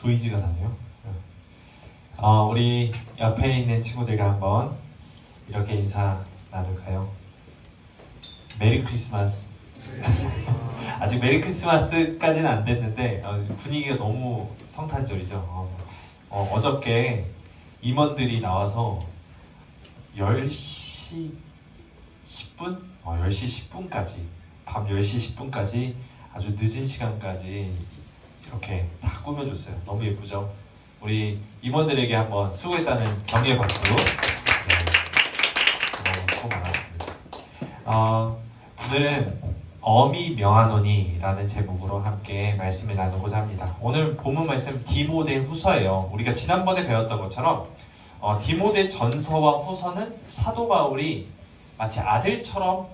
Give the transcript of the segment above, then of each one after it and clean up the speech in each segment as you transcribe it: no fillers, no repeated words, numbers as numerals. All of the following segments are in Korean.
조이지가 나네요. 우리 옆에 있는 친구들과 한번 이렇게 인사 나눌까요? 메리 크리스마스. 아직 메리 크리스마스까지는 안 됐는데 분위기가 너무 성탄절이죠. 어저께 임원들이 나와서 10시 10분? 10시 10분까지 밤 10시 10분까지 아주 늦은 시간까지 이렇게 다 꾸며줬어요. 너무 예쁘죠? 우리 임원들에게 한번 수고했다는 격려의 박수. 네, 너무 수고 많았습니다. 오늘은 어미 명하노니라는 제목으로 함께 말씀을 나누고자 합니다. 오늘 본문 말씀 디모데후서예요. 우리가 지난번에 배웠던 것처럼 디모데 전서와 후서는 사도 바울이 마치 아들처럼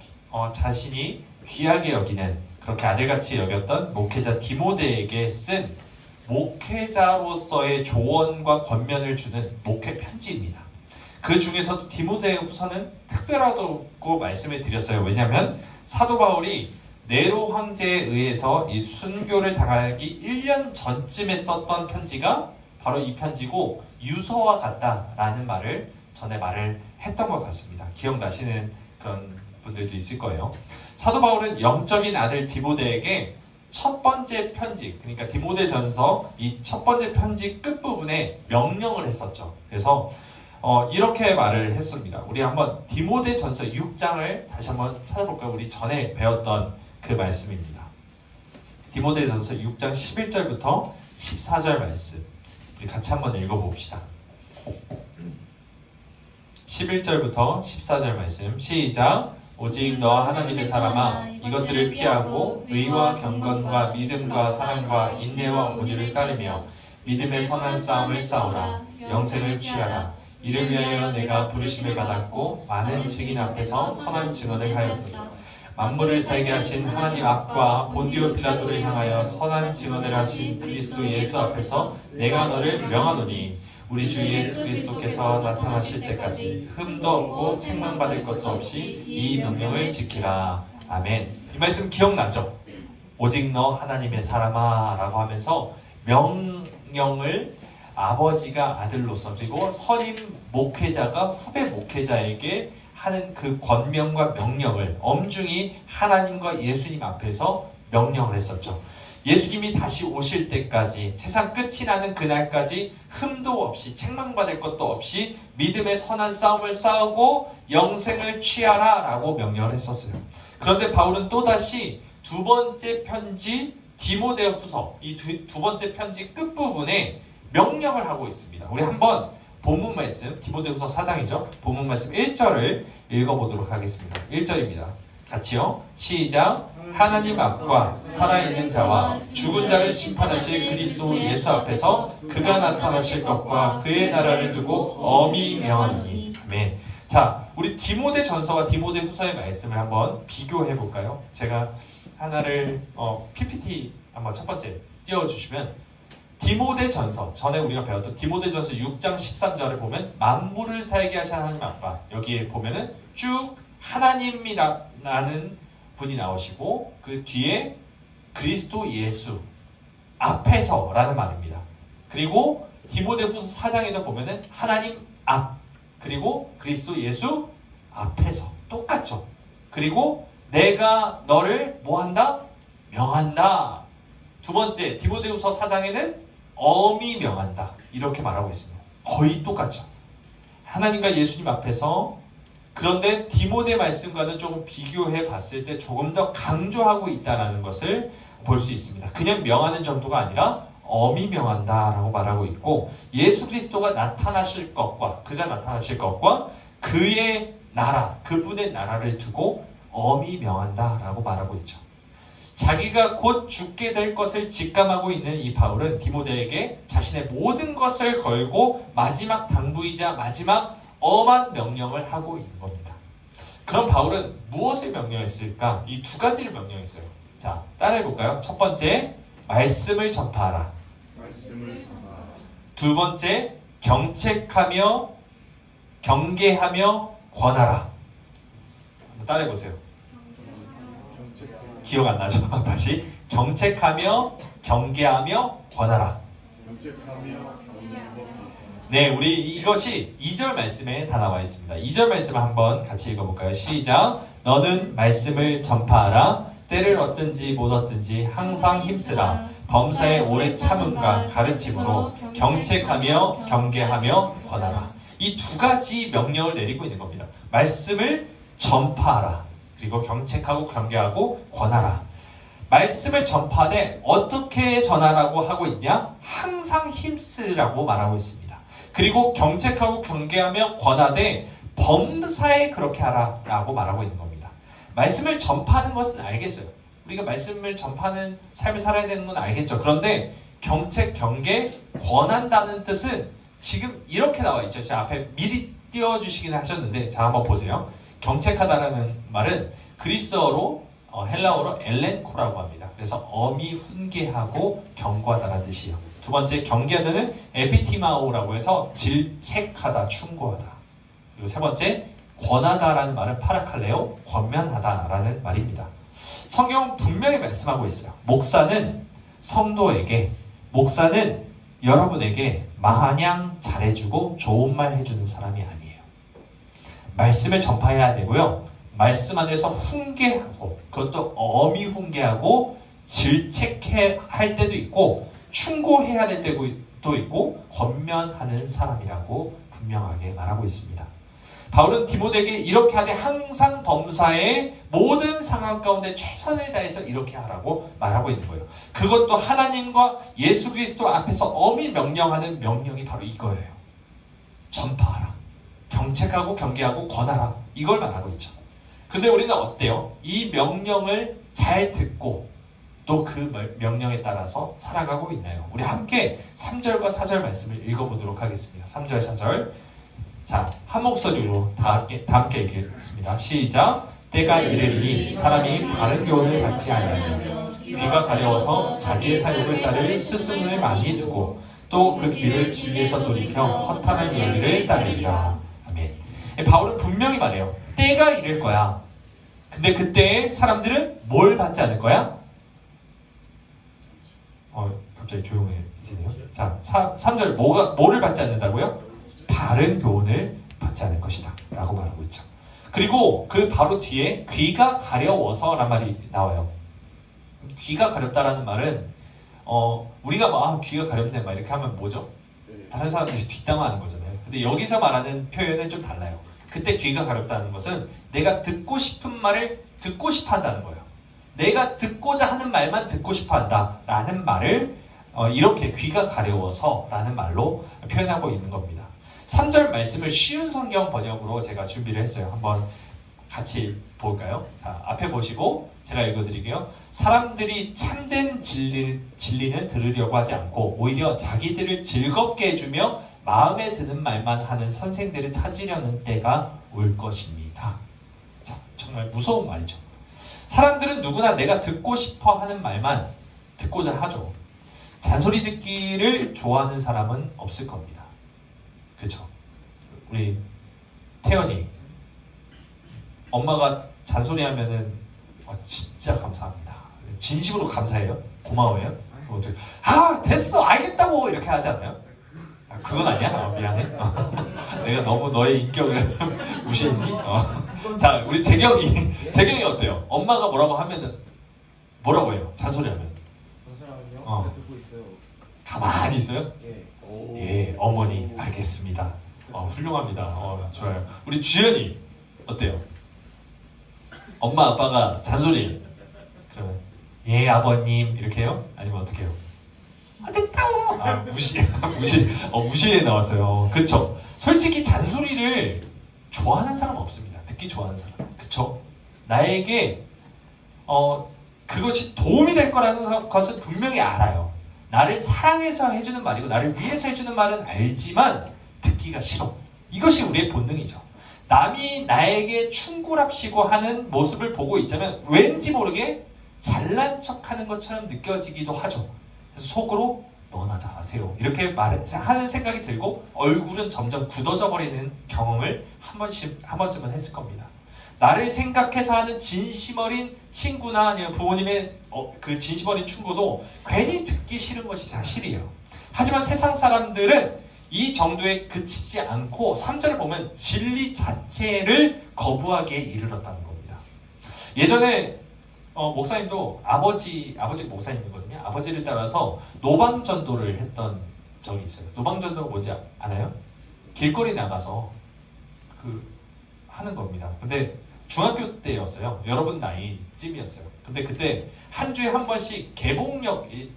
자신이 귀하게 여기는, 그렇게 아들같이 여겼던 목회자 디모데에게 쓴 목회자로서의 조언과 권면을 주는 목회 편지입니다. 그 중에서도 디모데후서는 특별하다고 말씀을 드렸어요. 왜냐하면 사도 바울이 네로 황제에 의해서 이 순교를 당하기 1년 전쯤에 썼던 편지가 바로 이 편지고 유서와 같다라는 말을 전에 말을 했던 것 같습니다. 기억나시는 그런 분들도 있을 거예요. 사도 바울은 영적인 아들 디모데에게 첫 번째 편지, 그러니까 디모데전서 이 첫 번째 편지 끝부분에 명령을 했었죠. 그래서 이렇게 말을 했습니다. 우리 한번 디모데전서 6장을 다시 한번 찾아볼까요? 우리 전에 배웠던 그 말씀입니다. 디모데전서 6장 11절부터 14절 말씀 우리 같이 한번 읽어봅시다. 11절부터 14절 말씀 시작. 오직 너 하나님의 사람아, 이것들을 피하고 의와 경건과 믿음과 사랑과 인내와 온유를 따르며 믿음의 선한 싸움을 싸우라. 영생을 취하라. 이를 위하여 내가 부르심을 받았고 많은 증인 앞에서 선한 증언을 하였도다. 만물을 살게 하신 하나님 앞과 본디오 빌라도를 향하여 선한 증언을 하신 그리스도 예수 앞에서 내가 너를 명하노니 우리 주 예수 그리스도께서 나타나실 때까지 흠도 없고 책망받을 것도 없이 이 명령을 지키라. 아멘. 이 말씀 기억나죠? 오직 너 하나님의 사람아 라고 하면서 명령을 아버지가 아들로서, 그리고 선임 목회자가 후배 목회자에게 하는 그 권명과 명령을 엄중히 하나님과 예수님 앞에서 명령을 했었죠. 예수님이 다시 오실 때까지, 세상 끝이 나는 그날까지 흠도 없이 책망받을 것도 없이 믿음의 선한 싸움을 싸우고 영생을 취하라 라고 명령을 했었어요. 그런데 바울은 또다시 두 번째 편지 디모데후서, 이 두 번째 편지 끝부분에 명령을 하고 있습니다. 우리 한번 본문 말씀, 디모데후서 4장이죠. 본문 말씀 1절을 읽어보도록 하겠습니다. 1절입니다. 같이요. 시작. 하나님 앞과 살아있는 자와 죽은 자를 심판하실 그리스도 예수 앞에서 그가 나타나실 것과 그의 나라를 두고 엄히 명하노니. 아멘. 자, 우리 디모데 전서와 디모데 후서의 말씀을 한번 비교해 볼까요? 제가 하나를 PPT 한번 첫 번째 띄워주시면, 디모데 전서, 전에 우리가 배웠던 디모데 전서 6장 13절을 보면 만물을 살게 하신 하나님 아빠, 여기에 보면은 쭉 하나님이라는 분이 나오시고 그 뒤에 그리스도 예수 앞에서라는 말입니다. 그리고 디모데후서 4장에도 보면은 하나님 앞, 그리고 그리스도 예수 앞에서 똑같죠. 그리고 내가 너를 뭐한다? 명한다. 두 번째 디모데후서 4장에는 엄히 명한다 이렇게 말하고 있습니다. 거의 똑같죠. 하나님과 예수님 앞에서. 그런데 디모데 말씀과는 조금 비교해 봤을 때 조금 더 강조하고 있다는 것을 볼 수 있습니다. 그냥 명하는 정도가 아니라 엄히 명한다라고 말하고 있고, 예수 그리스도가 나타나실 것과 그가 나타나실 것과 그의 나라, 그분의 나라를 두고 엄히 명한다라고 말하고 있죠. 자기가 곧 죽게 될 것을 직감하고 있는 이 바울은 디모데에게 자신의 모든 것을 걸고 마지막 당부이자 마지막 엄한 명령을 하고 있는 겁니다. 그럼 바울은 무엇을 명령했을까? 이 두 가지를 명령했어요. 자, 따라해볼까요? 첫 번째, 말씀을 전파하라. 두 번째, 경책하며 경계하며 권하라. 한번 따라해보세요. 기억 안 나죠? 다시 경책하며 경계하며 권하라. 네, 우리 이것이 2절 말씀에 다 나와 있습니다. 2절 말씀을 한번 같이 읽어볼까요? 시작. 너는 말씀을 전파하라. 때를 얻든지 못 얻든지 항상 힘쓰라. 범사에 오래 참음과 가르침으로 경책하며 경계하며 권하라. 이 두 가지 명령을 내리고 있는 겁니다. 말씀을 전파하라. 그리고 경책하고 경계하고 권하라. 말씀을 전파하되 어떻게 전하라고 하고 있냐? 항상 힘쓰라고 말하고 있습니다. 그리고 경책하고 경계하며 권하되 범사에 그렇게 하라 라고 말하고 있는 겁니다. 말씀을 전파하는 것은 알겠어요. 우리가 말씀을 전파하는 삶을 살아야 되는 건 알겠죠. 그런데 경책, 경계, 권한다는 뜻은 지금 이렇게 나와 있죠. 제가 앞에 미리 띄워주시긴 하셨는데 자 한번 보세요. 경책하다라는 말은 그리스어로 헬라어로 엘렌코라고 합니다. 그래서 엄히 훈계하고 경고하다라는 뜻이에요. 두 번째 경계하다는 에피티마오라고 해서 질책하다, 충고하다. 그리고 세 번째 권하다라는 말은 파라칼레오, 권면하다라는 말입니다. 성경은 분명히 말씀하고 있어요. 목사는 성도에게, 목사는 여러분에게 마냥 잘해주고 좋은 말 해주는 사람이 아니에요. 말씀을 전파해야 되고요. 말씀 안에서 훈계하고 그것도 엄히 훈계하고 질책해 할 때도 있고 충고해야 될 때도 있고 권면하는 사람이라고 분명하게 말하고 있습니다. 바울은 디모데에게 이렇게 하되 항상 범사의 모든 상황 가운데 최선을 다해서 이렇게 하라고 말하고 있는 거예요. 그것도 하나님과 예수 그리스도 앞에서 엄히 명령하는 명령이 바로 이거예요. 전파하라. 경책하고 경계하고 권하라. 이걸 말하고 있죠. 근데 우리는 어때요? 이 명령을 잘 듣고 또 그 명령에 따라서 살아가고 있나요? 우리 함께 3절과 4절 말씀을 읽어보도록 하겠습니다. 3절, 4절. 자, 한 목소리로 다 함께 읽겠습니다. 시작. 때가 이르리니 사람이 바른 교훈을 받지 아니하며 귀가 가려워서 자기의 사욕을 따를 스승을 많이 두고 또 그 귀를 진리에서 돌이켜 허탄한 이야기를 따르리라. 아멘. 바울은 분명히 말해요. 때가 이를 거야. 근데 그때에 사람들은 뭘 받지 않을 거야? 갑자기 조용해지네요. 자, 3절 뭐를 받지 않는다고요? 바른 교훈을 받지 않을 것이다 라고 말하고 있죠. 그리고 그 바로 뒤에 귀가 가려워서 라는 말이 나와요. 귀가 가렵다라는 말은 우리가 귀가 가렵네 막 이렇게 하면 뭐죠? 다른 사람들이 뒷담화하는 거잖아요. 근데 여기서 말하는 표현은 좀 달라요. 그때 귀가 가렵다는 것은 내가 듣고 싶은 말을 듣고 싶어 한다는 거예요. 내가 듣고자 하는 말만 듣고 싶어 한다라는 말을 이렇게 귀가 가려워서 라는 말로 표현하고 있는 겁니다. 3절 말씀을 쉬운 성경 번역으로 제가 준비를 했어요. 한번 같이 볼까요? 자, 앞에 보시고 제가 읽어드릴게요. 사람들이 참된 진리는 들으려고 하지 않고 오히려 자기들을 즐겁게 해주며 마음에 드는 말만 하는 선생들을 찾으려는 때가 올 것입니다. 자, 정말 무서운 말이죠. 사람들은 누구나 내가 듣고 싶어 하는 말만 듣고자 하죠. 잔소리 듣기를 좋아하는 사람은 없을 겁니다. 그렇죠? 우리 태연이 엄마가 잔소리하면은 진짜 감사합니다. 진심으로 감사해요. 고마워요. 어떻게 됐어 알겠다고 이렇게 하지 않아요? 그건 아니야? 미안해. 내가 너무 너의 인격을 무시했니? 자, 우리 재경이 어때요? 엄마가 뭐라고 하면은 뭐라고 해요? 잔소리하면? 잠시만요. 듣고 있어요. 가만히 있어요? 예. 예, 어머니 알겠습니다. 훌륭합니다. 좋아요. 우리 주연이 어때요? 엄마 아빠가 잔소리 그러면 예 아버님 이렇게 해요? 아니면 어떻게 해요? 됐다. 무시해 나왔어요. 그렇죠? 솔직히 잔소리를 좋아하는 사람은 없습니다. 듣기 좋아하는 사람. 그렇죠? 나에게 그것이 도움이 될 거라는 것은 분명히 알아요. 나를 사랑해서 해주는 말이고 나를 위해서 해주는 말은 알지만 듣기가 싫어. 이것이 우리의 본능이죠. 남이 나에게 충고랍시고 하는 모습을 보고 있자면 왠지 모르게 잘난 척하는 것처럼 느껴지기도 하죠. 그래서 속으로 너나 잘하세요 이렇게 하는 생각이 들고 얼굴은 점점 굳어져 버리는 경험을 한 번쯤은 했을 겁니다. 나를 생각해서 하는 진심 어린 친구나 아니면 부모님의 그 진심 어린 충고도 괜히 듣기 싫은 것이 사실이에요. 하지만 세상 사람들은 이 정도에 그치지 않고 3절을 보면 진리 자체를 거부하기에 이르렀다는 겁니다. 예전에 목사님도 아버지 목사님이거든요. 아버지를 따라서 노방전도를 했던 적이 있어요. 노방전도가 뭔지 아나요? 길거리 나가서 하는 겁니다. 근데 중학교 때였어요. 여러분 나이쯤이었어요. 근데 그때 한 주에 한 번씩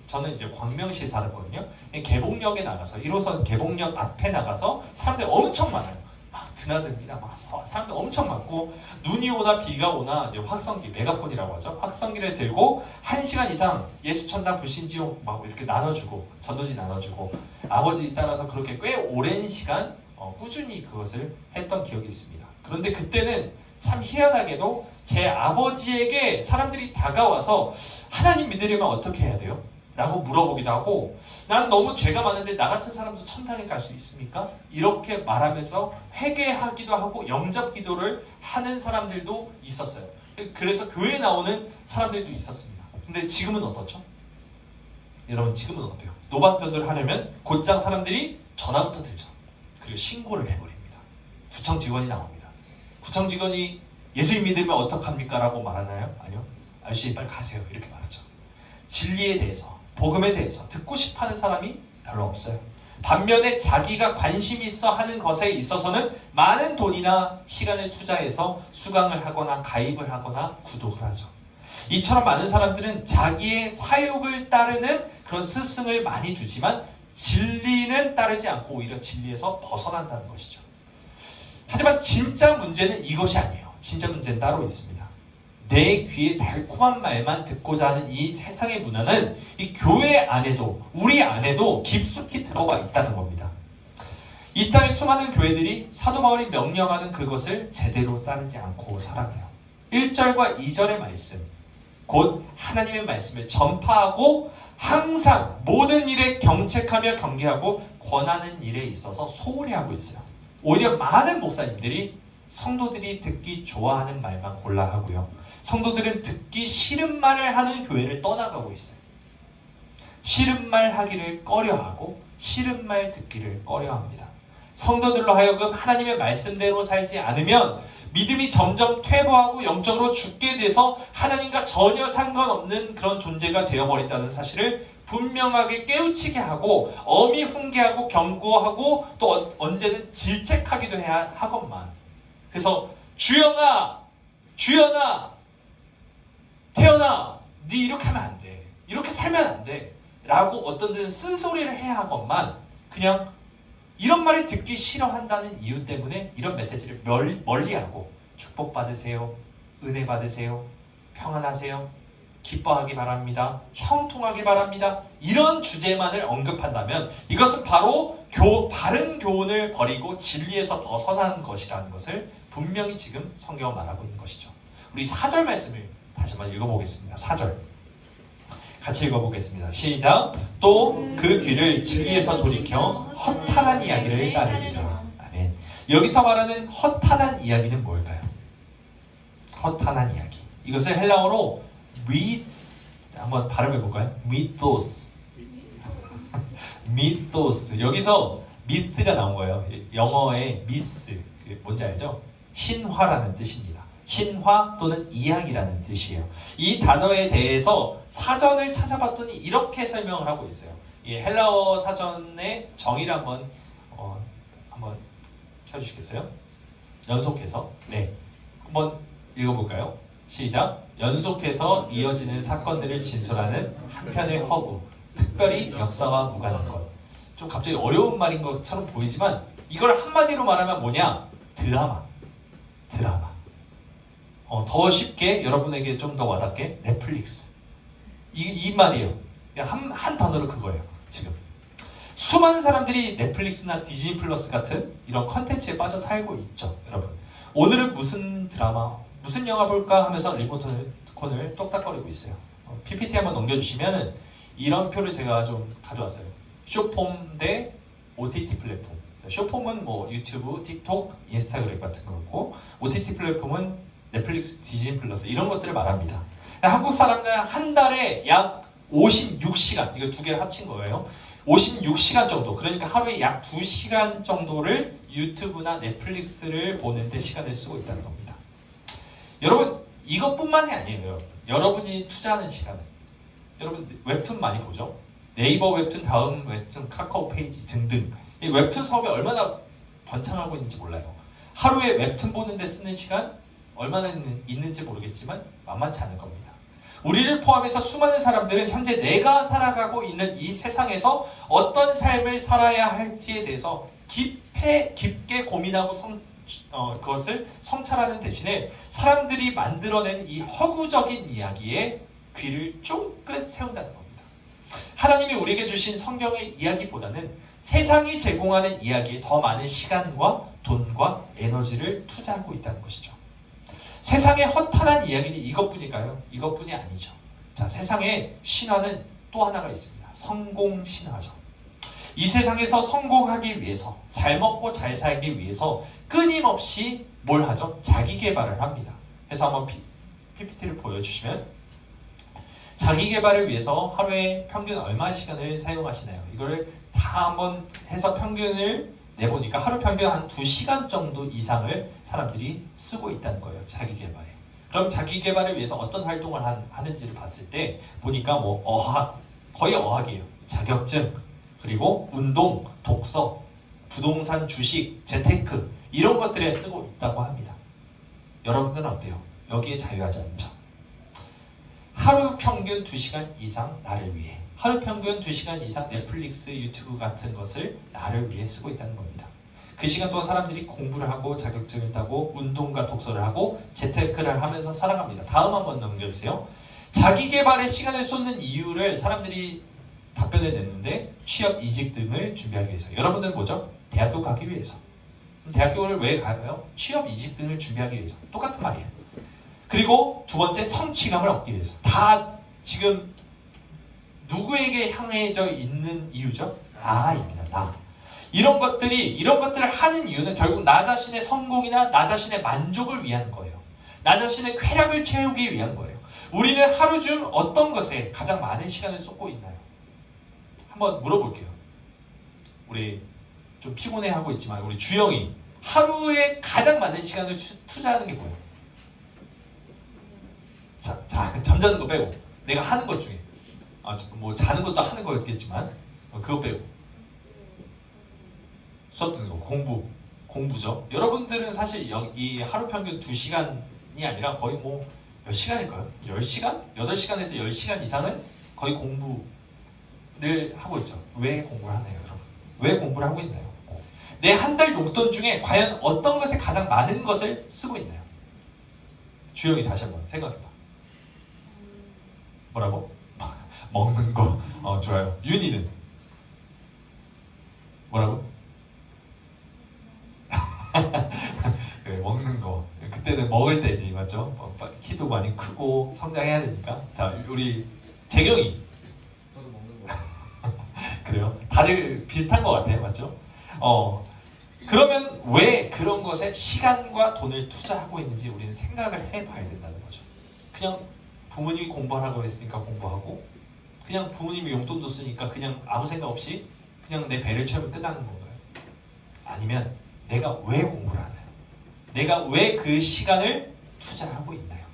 저는 이제 광명시에 살았거든요. 개봉역에 나가서 1호선 개봉역 앞에 나가서 사람들이 엄청 많아요. 막 드나듭니다. 막 사람들 엄청 많고 눈이 오나 비가 오나 이제 확성기, 메가폰이라고 하죠. 확성기를 들고 1시간 이상 예수천당 불신지옥 막 이렇게 나눠주고 전도지 나눠주고 아버지 따라서 그렇게 꽤 오랜 시간 꾸준히 그것을 했던 기억이 있습니다. 그런데 그때는 참 희한하게도 제 아버지에게 사람들이 다가와서 하나님 믿으려면 어떻게 해야 돼요? 라고 물어보기도 하고 난 너무 죄가 많은데 나 같은 사람도 천당에 갈 수 있습니까? 이렇게 말하면서 회개하기도 하고 영접 기도를 하는 사람들도 있었어요. 그래서 교회에 나오는 사람들도 있었습니다. 근데 지금은 어떻죠? 여러분 지금은 어때요? 노방전도를 하려면 곧장 사람들이 전화부터 들죠. 그리고 신고를 해버립니다. 구청 직원이 나옵니다. 구청 직원이 예수님 믿으면 어떡합니까? 라고 말하나요? 아니요. 아저씨 빨리 가세요. 이렇게 말하죠. 진리에 대해서, 복음에 대해서 듣고 싶어하는 사람이 별로 없어요. 반면에 자기가 관심 있어 하는 것에 있어서는 많은 돈이나 시간을 투자해서 수강을 하거나 가입을 하거나 구독을 하죠. 이처럼 많은 사람들은 자기의 사욕을 따르는 그런 스승을 많이 두지만 진리는 따르지 않고 오히려 진리에서 벗어난다는 것이죠. 하지만 진짜 문제는 이것이 아니에요. 진짜 문제는 따로 있습니다. 내 귀에 달콤한 말만 듣고자 하는 이 세상의 문화는 이 교회 안에도 우리 안에도 깊숙이 들어가 있다는 겁니다. 이 땅의 수많은 교회들이 사도 바울이 명령하는 그것을 제대로 따르지 않고 살아가요. 1절과 2절의 말씀, 곧 하나님의 말씀을 전파하고 항상 모든 일에 경책하며 경계하고 권하는 일에 있어서 소홀히 하고 있어요. 오히려 많은 목사님들이 성도들이 듣기 좋아하는 말만 골라 하고요. 성도들은 듣기 싫은 말을 하는 교회를 떠나가고 있어요. 싫은 말 하기를 꺼려하고 싫은 말 듣기를 꺼려합니다. 성도들로 하여금 하나님의 말씀대로 살지 않으면 믿음이 점점 퇴보하고 영적으로 죽게 돼서 하나님과 전혀 상관없는 그런 존재가 되어버린다는 사실을 분명하게 깨우치게 하고 엄히 훈계하고 경고하고 또 언제는 질책하기도 해야 하건만. 그래서 주연아, 주연아, 태연아, 네 이렇게 하면 안 돼. 이렇게 살면 안 돼. 라고 어떤 데는 쓴소리를 해야 하건만 그냥 이런 말을 듣기 싫어한다는 이유 때문에 이런 메시지를 멀리하고 축복받으세요, 은혜 받으세요, 평안하세요, 기뻐하기 바랍니다, 형통하기 바랍니다, 이런 주제만을 언급한다면 이것은 바로 바른 교훈을 버리고 진리에서 벗어난 것이라는 것을 분명히 지금 성경은 말하고 있는 것이죠. 우리 4절 말씀을 다시 한번 읽어보겠습니다. 4절 같이 읽어보겠습니다. 시작. 또 그 귀를 진리에서 돌이켜 허탄한 이야기를 따르리라. 아멘. 여기서 말하는 허탄한 이야기는 뭘까요? 허탄한 이야기. 이것을 헬라어로 한번 발음해볼까요? 미토스. 미토스. 여기서 미트가 나온 거예요. 영어의 미스. 뭔지 알죠? 신화라는 뜻입니다. 신화 또는 이야기라는 뜻이에요. 이 단어에 대해서 사전을 찾아봤더니 이렇게 설명을 하고 있어요. 이 헬라어 사전의 정의를 한번 켜주시겠어요? 연속해서. 네, 한번 읽어볼까요? 시작. 연속해서 이어지는 사건들을 진술하는 한편의 허구, 특별히 역사와 무관한 것. 좀 갑자기 어려운 말인 것처럼 보이지만 이걸 한마디로 말하면 뭐냐? 드라마. 더 쉽게 여러분에게 좀 더 와닿게 넷플릭스. 이 말이에요. 한 단어로 그거예요. 지금 수많은 사람들이 넷플릭스나 디즈니 플러스 같은 이런 컨텐츠에 빠져 살고 있죠. 여러분 오늘은 무슨 드라마 무슨 영화 볼까 하면서 리모컨을 똑딱거리고 있어요. PPT 한번 넘겨주시면 이런 표를 제가 좀 가져왔어요. 쇼폼 대 OTT 플랫폼. 쇼폼은 뭐 유튜브, 틱톡, 인스타그램 같은 거고 OTT 플랫폼은 넷플릭스, 디즈니 플러스 이런 것들을 말합니다. 한국 사람들은 한 달에 약 56시간, 이거 두 개를 합친 거예요. 56시간 정도, 그러니까 하루에 약 2시간 정도를 유튜브나 넷플릭스를 보는데 시간을 쓰고 있다는 겁니다. 여러분, 이것뿐만이 아니에요. 여러분이 투자하는 시간은, 여러분 웹툰 많이 보죠? 네이버 웹툰, 다음 웹툰, 카카오 페이지 등등, 이 웹툰 사업이 얼마나 번창하고 있는지 몰라요. 하루에 웹툰 보는데 쓰는 시간 얼마나 있는지 모르겠지만 만만치 않을 겁니다. 우리를 포함해서 수많은 사람들은 현재 내가 살아가고 있는 이 세상에서 어떤 삶을 살아야 할지에 대해서 깊게 고민하고 그것을 성찰하는 대신에 사람들이 만들어낸 이 허구적인 이야기에 귀를 쫑긋 세운다는 겁니다. 하나님이 우리에게 주신 성경의 이야기보다는 세상이 제공하는 이야기에 더 많은 시간과 돈과 에너지를 투자하고 있다는 것이죠. 세상의 허탄한 이야기는 이것뿐일까요? 이것뿐이 아니죠. 자, 세상에 신화는 또 하나가 있습니다. 성공 신화죠. 이 세상에서 성공하기 위해서, 잘 먹고 잘 살기 위해서 끊임없이 뭘 하죠? 자기 개발을 합니다. 그래서 한번 PPT를 보여주시면, 자기 개발을 위해서 하루에 평균 얼마 시간을 사용하시나요? 이거를 다 한번 해서 평균을 내보니까 하루 평균 한 2시간 정도 이상을 사람들이 쓰고 있다는 거예요. 자기 개발에. 그럼 자기 개발을 위해서 어떤 활동을 하는지를 봤을 때 보니까 뭐 어학, 거의 어학이에요. 자격증, 그리고 운동, 독서, 부동산, 주식, 재테크 이런 것들에 쓰고 있다고 합니다. 여러분들은 어때요? 여기에 자유하지 않죠? 하루 평균 2시간 이상 나를 위해, 하루 평균 2시간 이상 넷플릭스, 유튜브 같은 것을 나를 위해 쓰고 있다는 겁니다. 그 시간 동안 사람들이 공부를 하고 자격증을 따고 운동과 독서를 하고 재테크를 하면서 살아갑니다. 다음 한번 넘겨주세요. 자기 개발에 시간을 쏟는 이유를 사람들이 답변을 냈는데 취업, 이직 등을 준비하기 위해서. 여러분들은 뭐죠? 대학교 가기 위해서. 대학교를 왜 가요? 취업, 이직 등을 준비하기 위해서. 똑같은 말이에요. 그리고 두 번째, 성취감을 얻기 위해서. 다 지금 누구에게 향해져 있는 이유죠? 나입니다. 나. 이런 것들을 하는 이유는 결국 나 자신의 성공이나 나 자신의 만족을 위한 거예요. 나 자신의 쾌락을 채우기 위한 거예요. 우리는 하루 중 어떤 것에 가장 많은 시간을 쏟고 있나요? 한번 물어볼게요. 우리 좀 피곤해하고 있지만 우리 주영이 하루에 가장 많은 시간을 투자하는 게 뭐예요? 자, 잠자는 거 빼고 내가 하는 것 중에 뭐 자는 것도 하는 거였겠지만 그거 빼고 수업 듣는 거, 공부죠. 여러분들은 사실 이 하루 평균 2시간이 아니라 거의 뭐 몇 시간일까요? 10시간? 8시간에서 10시간 이상은 거의 공부를 하고 있죠. 왜 공부를 하나요, 여러분? 왜 공부를 하고 있나요? 내 한 달 용돈 중에 과연 어떤 것에 가장 많은 것을 쓰고 있나요? 주영이 다시 한번 생각해봐. 뭐라고? 먹는 거. 좋아요. 윤희는? 뭐라고? 그래, 먹는 거. 그때는 먹을 때지, 맞죠? 키도 많이 크고 성장해야 되니까. 자, 우리 재경이. 저도 먹는 거. 그래요? 다들 비슷한 것 같아요, 맞죠? 그러면 왜 그런 것에 시간과 돈을 투자하고 있는지 우리는 생각을 해봐야 된다는 거죠. 그냥 부모님이 공부하라고 했으니까 공부하고, 그냥 부모님이 용돈도 쓰니까 그냥 아무 생각 없이 그냥 내 배를 채우면 끝나는 건가요? 아니면 내가 왜 공부를 하나요? 내가 왜 그 시간을 투자하고 있나요?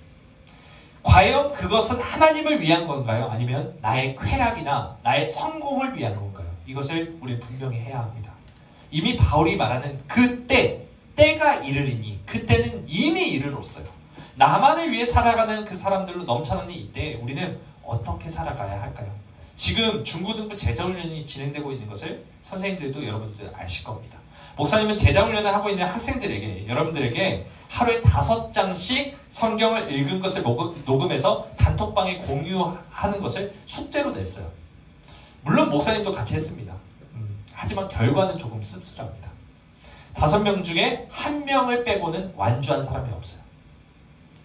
과연 그것은 하나님을 위한 건가요? 아니면 나의 쾌락이나 나의 성공을 위한 건가요? 이것을 우리는 분명히 해야 합니다. 이미 바울이 말하는 때가 이르리니, 그때는 이미 이르렀어요. 나만을 위해 살아가는 그 사람들로 넘쳐나는 이때 우리는 어떻게 살아가야 할까요? 지금 중고등부 제자훈련이 진행되고 있는 것을 선생님들도 여러분들 아실 겁니다. 목사님은 제자훈련을 하고 있는 학생들에게, 여러분들에게 하루에 5장씩 성경을 읽은 것을 녹음해서 단톡방에 공유하는 것을 숙제로 냈어요. 물론 목사님도 같이 했습니다. 하지만 결과는 조금 씁쓸합니다. 5명 중에 1명을 빼고는 완주한 사람이 없어요.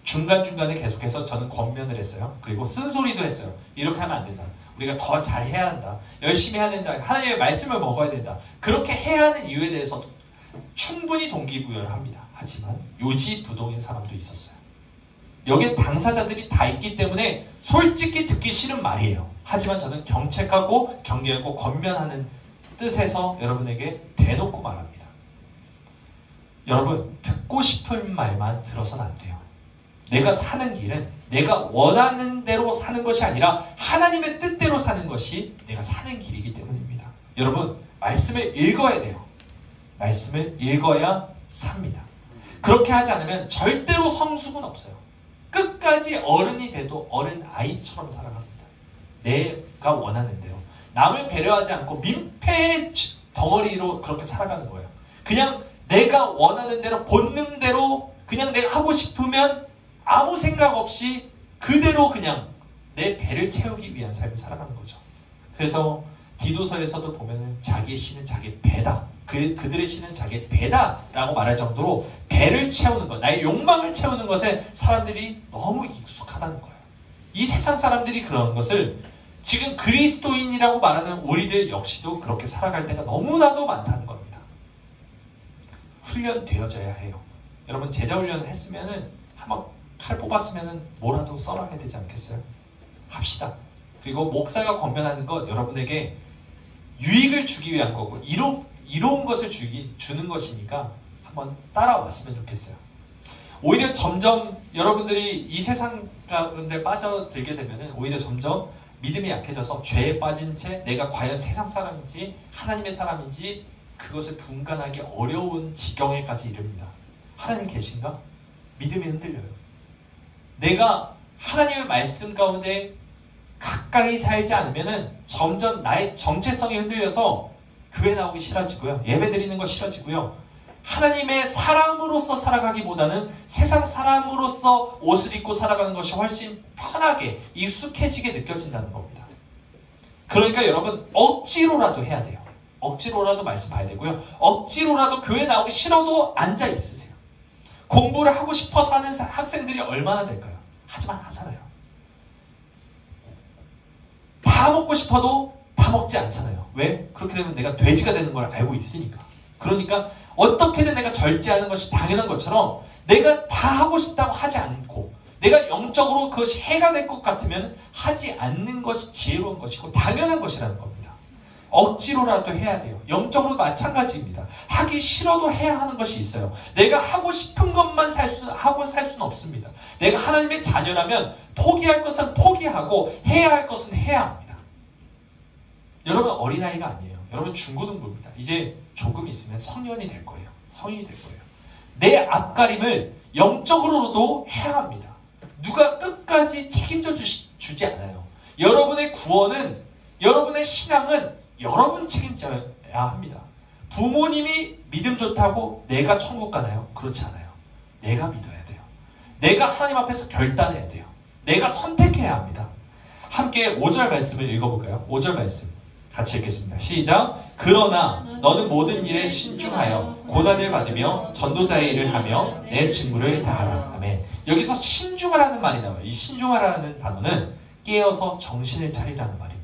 중간중간에 계속해서 저는 권면을 했어요. 그리고 쓴소리도 했어요. 이렇게 하면 안 된다. 우리가 더 잘해야 한다. 열심히 해야 된다. 하나님의 말씀을 먹어야 된다. 그렇게 해야 하는 이유에 대해서 충분히 동기부여를 합니다. 하지만 요지부동인 사람도 있었어요. 여기에 당사자들이 다 있기 때문에 솔직히 듣기 싫은 말이에요. 하지만 저는 경책하고 경계하고 권면하는 뜻에서 여러분에게 대놓고 말합니다. 여러분, 듣고 싶은 말만 들어서는 안 돼요. 내가 사는 길은 내가 원하는 대로 사는 것이 아니라 하나님의 뜻대로 사는 것이 내가 사는 길이기 때문입니다. 여러분, 말씀을 읽어야 돼요. 말씀을 읽어야 삽니다. 그렇게 하지 않으면 절대로 성숙은 없어요. 끝까지 어른이 돼도 어른 아이처럼 살아갑니다. 내가 원하는 대로. 남을 배려하지 않고 민폐의 덩어리로 그렇게 살아가는 거예요. 그냥 내가 원하는 대로 본능대로 그냥 내가 하고 싶으면 아무 생각 없이 그대로 그냥 내 배를 채우기 위한 삶을 살아가는 거죠. 그래서 디도서에서도 보면은 자기의 신은 자기의 배다. 그들의 신은 자기의 배다라고 말할 정도로 배를 채우는 것, 나의 욕망을 채우는 것에 사람들이 너무 익숙하다는 거예요. 이 세상 사람들이 그런 것을 지금 그리스도인이라고 말하는 우리들 역시도 그렇게 살아갈 때가 너무나도 많다는 겁니다. 훈련되어져야 해요. 여러분, 제자 훈련을 했으면은 한번 칼 뽑았으면은 뭐라도 썰어야 되지 않겠어요? 합시다. 그리고 목사가 권면하는 것 여러분에게 유익을 주기 위한 거고 이로운 것을 주는 것이니까 한번 따라왔으면 좋겠어요. 오히려 점점 여러분들이 이 세상 가운데 빠져들게 되면은 오히려 점점 믿음이 약해져서 죄에 빠진 채 내가 과연 세상 사람인지 하나님의 사람인지 그것을 분간하기 어려운 지경에까지 이릅니다. 하나님 계신가? 믿음이 흔들려요. 내가 하나님의 말씀 가운데 가까이 살지 않으면은 점점 나의 정체성이 흔들려서 교회 나오기 싫어지고요. 예배 드리는 거 싫어지고요. 하나님의 사람으로서 살아가기보다는 세상 사람으로서 옷을 입고 살아가는 것이 훨씬 편하게 익숙해지게 느껴진다는 겁니다. 그러니까 여러분, 억지로라도 해야 돼요. 억지로라도 말씀 봐야 되고요. 억지로라도 교회 나오기 싫어도 앉아 있으세요. 공부를 하고 싶어서 하는 학생들이 얼마나 될까요? 하지만 하잖아요. 다 먹고 싶어도 다 먹지 않잖아요. 왜? 그렇게 되면 내가 돼지가 되는 걸 알고 있으니까. 그러니까 어떻게든 내가 절제하는 것이 당연한 것처럼 내가 다 하고 싶다고 하지 않고 내가 영적으로 그것이 해가 될 것 같으면 하지 않는 것이 지혜로운 것이고 당연한 것이라는 겁니다. 억지로라도 해야 돼요. 영적으로 마찬가지입니다. 하기 싫어도 해야 하는 것이 있어요. 내가 하고 싶은 것만 하고 살 수는 없습니다. 내가 하나님의 자녀라면 포기할 것은 포기하고 해야 할 것은 해야 합니다. 여러분, 어린아이가 아니에요. 여러분, 중고등부입니다. 이제 조금 있으면 성년이 될 거예요. 성인이 될 거예요. 내 앞가림을 영적으로도 해야 합니다. 누가 끝까지 책임져 주지 않아요. 여러분의 구원은, 여러분의 신앙은 여러분이 책임져야 합니다. 부모님이 믿음 좋다고 내가 천국 가나요? 그렇지 않아요. 내가 믿어야 돼요. 내가 하나님 앞에서 결단해야 돼요. 내가 선택해야 합니다. 함께 5절 말씀을 읽어볼까요? 5절 말씀 같이 읽겠습니다. 시작. 그러나 너는 모든 일에 신중하여 고난을 받으며 전도자의 일을 하며 내 직무를 다하라. 아멘. 여기서 신중하라는 말이 나와요. 이 신중하라는 단어는 깨어서 정신을 차리라는 말입니다.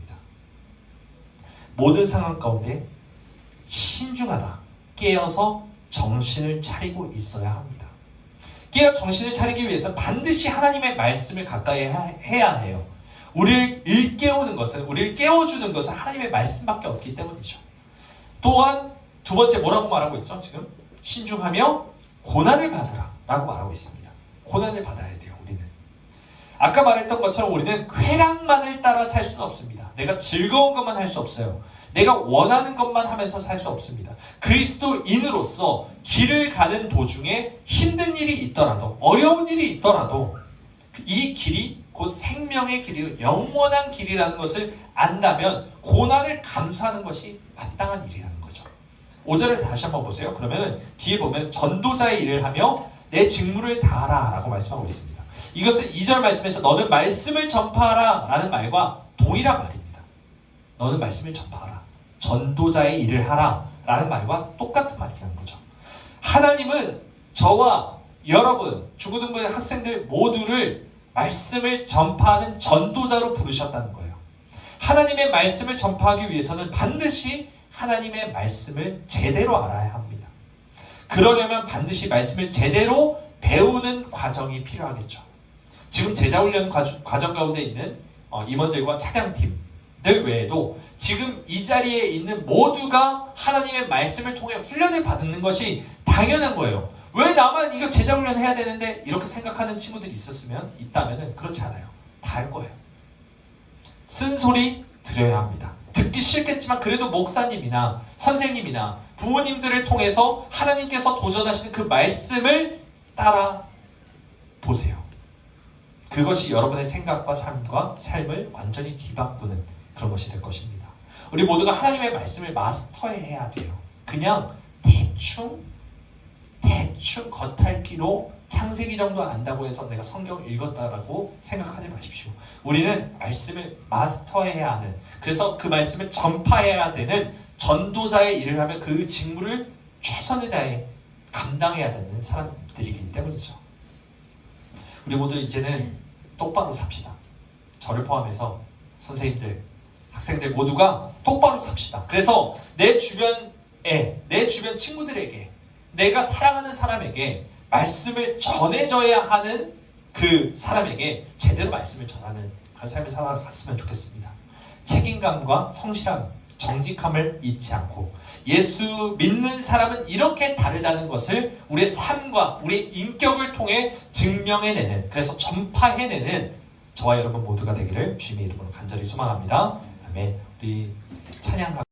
모든 상황 가운데 신중하다. 깨어서 정신을 차리고 있어야 합니다. 깨어 정신을 차리기 위해서 반드시 하나님의 말씀을 가까이 해야 해요. 우리를 일깨우는 것은, 우리를 깨워주는 것은 하나님의 말씀밖에 없기 때문이죠. 또한 두 번째 뭐라고 말하고 있죠? 지금 신중하며 고난을 받으라 라고 말하고 있습니다. 고난을 받아야 돼요. 우리는 아까 말했던 것처럼 우리는 쾌락만을 따라 살 수는 없습니다. 내가 즐거운 것만 할 수 없어요. 내가 원하는 것만 하면서 살 수 없습니다. 그리스도인으로서 길을 가는 도중에 힘든 일이 있더라도, 어려운 일이 있더라도 이 길이 곧 생명의 길이고 영원한 길이라는 것을 안다면 고난을 감수하는 것이 마땅한 일이라는 거죠. 5절을 다시 한번 보세요. 그러면 뒤에 보면 전도자의 일을 하며 내 직무를 다하라 라고 말씀하고 있습니다. 이것은 2절 말씀에서 너는 말씀을 전파하라 라는 말과 동일한 말입니다. 너는 말씀을 전파하라. 전도자의 일을 하라 라는 말과 똑같은 말이라는 거죠. 하나님은 저와 여러분, 중고등부 학생들 모두를 말씀을 전파하는 전도자로 부르셨다는 거예요. 하나님의 말씀을 전파하기 위해서는 반드시 하나님의 말씀을 제대로 알아야 합니다. 그러려면 반드시 말씀을 제대로 배우는 과정이 필요하겠죠. 지금 제자훈련 과정 가운데 있는 임원들과 차량팀들 외에도 지금 이 자리에 있는 모두가 하나님의 말씀을 통해 훈련을 받는 것이 당연한 거예요. 왜 나만 이거 제자훈련 해야 되는데 이렇게 생각하는 친구들이 있다면 그렇지 않아요. 다 할 거예요. 쓴소리 들어야 합니다. 듣기 싫겠지만 그래도 목사님이나 선생님이나 부모님들을 통해서 하나님께서 도전하시는 그 말씀을 따라 보세요. 그것이 여러분의 생각과 삶을 완전히 뒤바꾸는 그런 것이 될 것입니다. 우리 모두가 하나님의 말씀을 마스터해야 돼요. 그냥 대충 겉핥기로 창세기 정도 안다고 해서 내가 성경을 읽었다라고 생각하지 마십시오. 우리는 말씀을 마스터해야 하는, 그래서 그 말씀을 전파해야 되는 전도자의 일을 하며 그 직무를 최선을 다해 감당해야 되는 사람들이기 때문이죠. 우리 모두 이제는 똑바로 삽시다. 저를 포함해서 선생님들, 학생들 모두가 똑바로 삽시다. 그래서 내 주변 친구들에게, 내가 사랑하는 사람에게 말씀을 전해줘야 하는 그 사람에게 제대로 말씀을 전하는 그런 삶을 살아갔으면 좋겠습니다. 책임감과 성실함, 정직함을 잊지 않고 예수 믿는 사람은 이렇게 다르다는 것을 우리의 삶과 우리의 인격을 통해 증명해내는, 그래서 전파해내는 저와 여러분 모두가 되기를 주님의 이름으로 간절히 소망합니다. 아멘. 우리 찬양